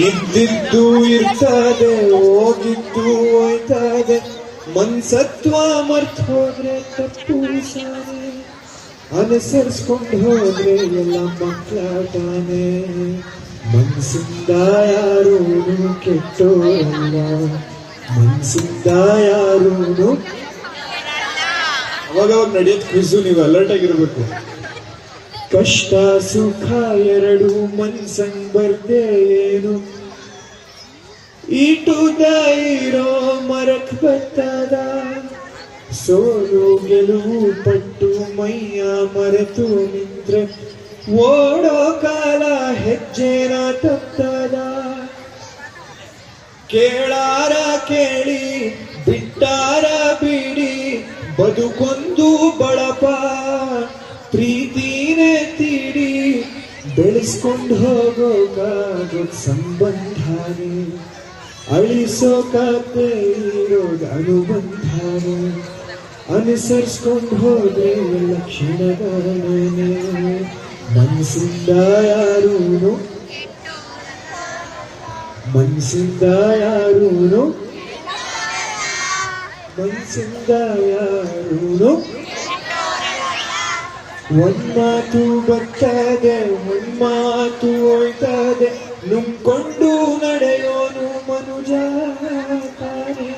ಇದ್ದಿದ್ದು ಇರ್ತದೆ, ಹೋಗಿದ್ದು ಹೋಯ್ತದೆ. ಮನ್ಸತ್ವ ಮರ್ತ್ ಹೋದ್ರೆ ತಪ್ಪು ಸಾನೆ, ಅನುಸರಿಸ್ಕೊಂಡು ಹೋದ್ರೆ ಎಲ್ಲ ಮಕ್ಕಳಾಟಾನೆ. ಮನ್ಸಿಂದ ಯಾರೂನು ಕೆಟ್ಟೋರಲ್ಲ, ಮನ್ಸಿಂದ ಯಾರೂನು. ಅವಾಗ ನಡೆಯೋದು ಕ್ವಿಝು, ನೀವು ಅಲರ್ಟ್ ಆಗಿರ್ಬೇಕು. ಕಷ್ಟ ಸುಖ ಎರಡು ಮನ್ಸಂಗ್ ಬರ್ದೇ ಏನು, ಈಟುದ ಇರೋ ಮರಕ್ ಬರ್ತದ. ಸೋಲು ಗೆಲುವು ಪಟ್ಟು ಮೈಯ ಮರೆತು ನಿಂತ್ರೆ ಓಡೋ ಕಾಲ ಹೆಜ್ಜೆನ ತಪ್ಪದ. ಕೇಳಾರ ಕೇಳಿ ಬಿಟ್ಟಾರ ಬಿಡಿ, ಬದುಕೊಂದು ಬಳಪ ಪ್ರೀತಿನೇ ತೀಡಿ. ಬೆಳೆಸ್ಕೊಂಡು ಹೋಗೋಕಾಗೋ ಸಂಬಂಧಾನೆ, ಅಳಿಸೋಕಾಗದೆ ಇರೋದು ಅನುಬಂಧಾನೆ. ಅನುಸರಿಸ್ಕೊಂಡು ಹೋದ್ರೆ ಎಲ್ಲ ಕ್ಷಣಗಳೇನೆ. ಮನಸ್ಸಿಂದ ಯಾರೂನು, ಮನಸ್ಸಿಂದ ಯಾರೂನು, ಮನಸ್ಸಿಂದ ಯಾರೂನು. ಒಂದ್ಮಾತು ಬರ್ತದೆ, ಒಂದ್ಮಾತು ಹೋಯ್ತದೆ, ನುಂಗ್ಕೊಂಡು ನಡೆಯೋನು ಮನುಜ ತಾನೇ.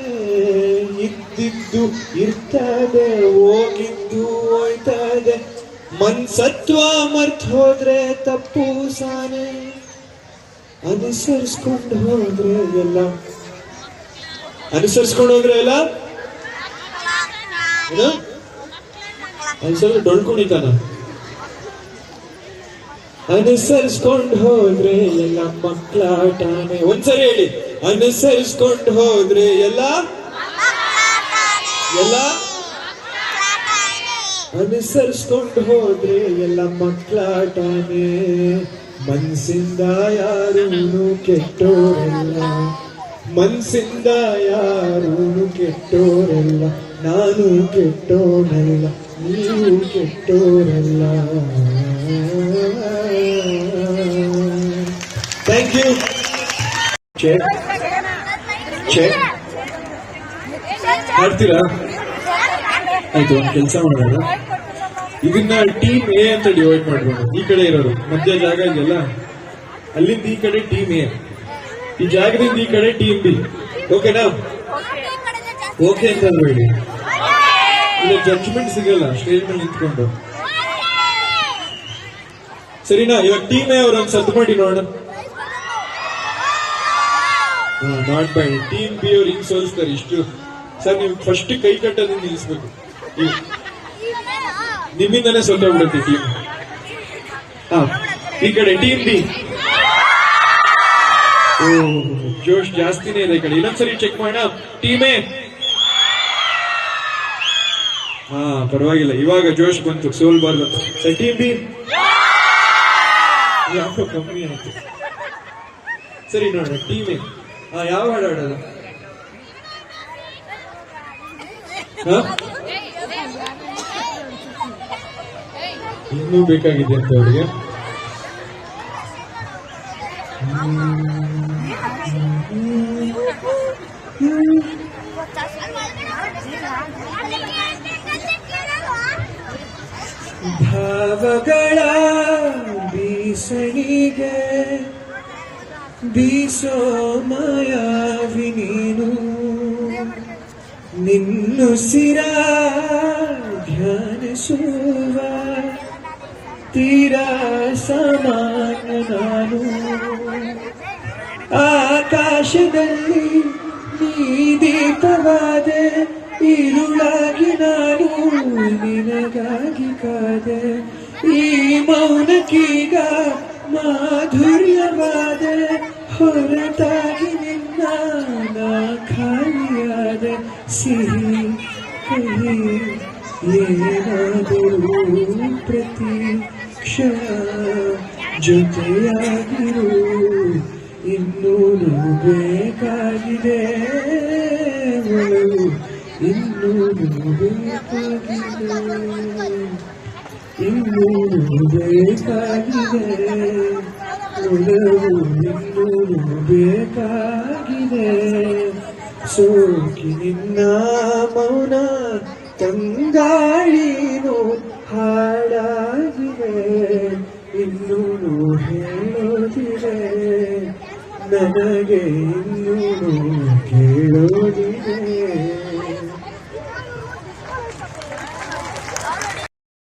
ಇದ್ದಿದ್ದು ಇರ್ತದೆ, ಹೋಗಿದ್ದು ಹೋಯ್ತದೆ. ಮನ್ಸತ್ವ ಮರ್ತ್ ಹೋದ್ರೆ ತಪ್ಪು ಸಾನೆ, ಅನುಸರಿಸ್ಕೊಂಡು ಹೋದ್ರೆ ಎಲ್ಲ, ಅನುಸರಿಸ್ಕೊಂಡು ಹೋದ್ರೆ ಎಲ್ಲ ಅನ್ಸರ್ ಡೊಳ್ಕೊಂಡಿದ್ದಾನ. ಅನುಸರಿಸ್ಕೊಂಡು ಹೋದ್ರೆ ಎಲ್ಲ ಮಕ್ಕಳಾಟಾನೆ. ಒಂದ್ಸರಿ ಹೇಳಿ, ಅನುಸರಿಸ್ಕೊಂಡು ಹೋದ್ರೆ ಎಲ್ಲ ಎಲ್ಲ ಅನುಸರಿಸ್ಕೊಂಡು ಹೋದ್ರೆ ಎಲ್ಲ ಮಕ್ಕಳಾಟಾನೆ. ಮನ್ಸಿಂದ ಯಾರೂನು ಕೆಟ್ಟೋರಲ್ಲ, ಮನ್ಸಿಂದ ಯಾರೂನು ಕೆಟ್ಟೋರಲ್ಲ. ನಾನು ಕೆಟ್ಟೋನಲ್ಲ, ನೀವು ಕೆಟ್ಟೋರಲ್ಲ. Thank you. ಚೆಕ್ ಚೆಕ್ ಮಾಡ್ತೀರಾ? ಆಯ್ತು, ಒಂದು ಕೆಲಸ ಮಾಡೋಣ, ಇದನ್ನ ಟೀಮ್ ಎ ಅಂತ ಡಿವೈಡ್ ಮಾಡ್ಬೋದು. ಈ ಕಡೆ ಇರೋರು ಮಧ್ಯ ಜಾಗ ಇದೆಯಲ್ಲ, ಅಲ್ಲಿಂದ ಈ ಕಡೆ ಟೀಮ್ ಎ, ಈ ಜಾಗದಿಂದ ಈ ಕಡೆ ಟೀಮ್ ಬಿ. ಓಕೆನಾ? ಓಕೆ ಅಂತ ಹೇಳಿ, ಇಲ್ಲ ಜಡ್ಜ್ಮೆಂಟ್ ಸಿಗಲ್ಲ ಸ್ಟೇಜ್ ಮೇಲೆ ನಿಂತ್ಕೊಂಡು. ಸರಿನಾ? ಇವಾಗ ಟೀಮ್ ಎ ಅವ್ರೊಂದು ಸದ್ದು ಮಾಡಿ ನೋಡೋಣ. ನಾಟ್ ಬೈ ಟೀಮ್ ಬಿ ಅವ್ರು ಹಿಂಗ್ ಸೋಲಿಸ್ತಾರೆ ಇಷ್ಟು. ಸರ್, ನೀವು ಫಸ್ಟ್ ಕೈ ಕಟ್ಟೋದನ್ನ ನಿಲ್ಲಿಸ್ಬೇಕು, ನಿಮ್ಮಿಂದನೇ ಸೋತೋಗ್ಬಿಡುತ್ತೆ ಟೀಮ್. ಈ ಕಡೆ ಟೀಮ್ ಬಿ. ಓ, ಜೋಶ್ ಜಾಸ್ತಿನೇ ಇದೆ ಈ ಕಡೆ. ಇನ್ನೊಂದ್ಸರಿ ಚೆಕ್ ಮಾಡೋಣ. ಟೀಮ್ ಎ, ಪರವಾಗಿಲ್ಲ, ಇವಾಗ ಜೋಶ್ ಬಂತು, ಸೋಲ್ಬಾರ್ದು. ಸರ್, ಟೀಮ್ ಬಿ ಯಾಕೋ ಕಮ್ಮಿ ಆಯ್ತು. ಸರಿ, ನೋಡೋಣ ಟೀಮ್ ಎ. ಯಾವ ಹಾಡು ಆಡೋದು? ಇನ್ನೂ ಬೇಕಾಗಿದೆ ಅಂತ ಅವರಿಗೆ. ಭಾವಗಳ ಬೀಸಣಿಗೆ ಬೀಸೋ ಮಾಯಾವಿ ನೀನು, ನಿನ್ನುಸಿರ ಧ್ಯಾನಿಸುವ ತೀರಾ ಸಮಾನ ನಾನು. ಆಕಾಶದಲ್ಲಿ ನೀ ದೀಪವಾದೆ, ഇരുളാಗಿ ನಾನು ನಿನಗಾಗಿ ಕಾದೆ. ಈ ಮೌನಕ್ಕೀಗ ಮಾಧುರ್ಯವಾದೆ, ಹೊರತಾಗಿ ನಿನ್ನ ನಾ ಖಾಲಿಯಾದೆ. ಸಿಹಿ ಕಹಿ ಏನಾದರೂ ಪ್ರತಿ ಕ್ಷಣ ಜೊತೆಯಾಗಿರು, ಇನ್ನೂ ಬೇಕಾಗಿದೆ ಒಲವು, ಇನ್ನೂ ಬೇಕಾಗಿದೆ, ಇನ್ನೂ ಬೇಕಾಗಿದೆ ಒಲವು ಇನ್ನೂ ಬೇಕಾಗಿದೆ ಸೋಕಿ ನಿನ್ನ ಮೌನ ತಂಗಾಳಿನು ಹಾಡಾಗಿದೆ ಇನ್ನೂ ಹೇಳೋದಿದೆ ನನಗೆ ಇನ್ನೂ ಕೇಳೋದಿದೆ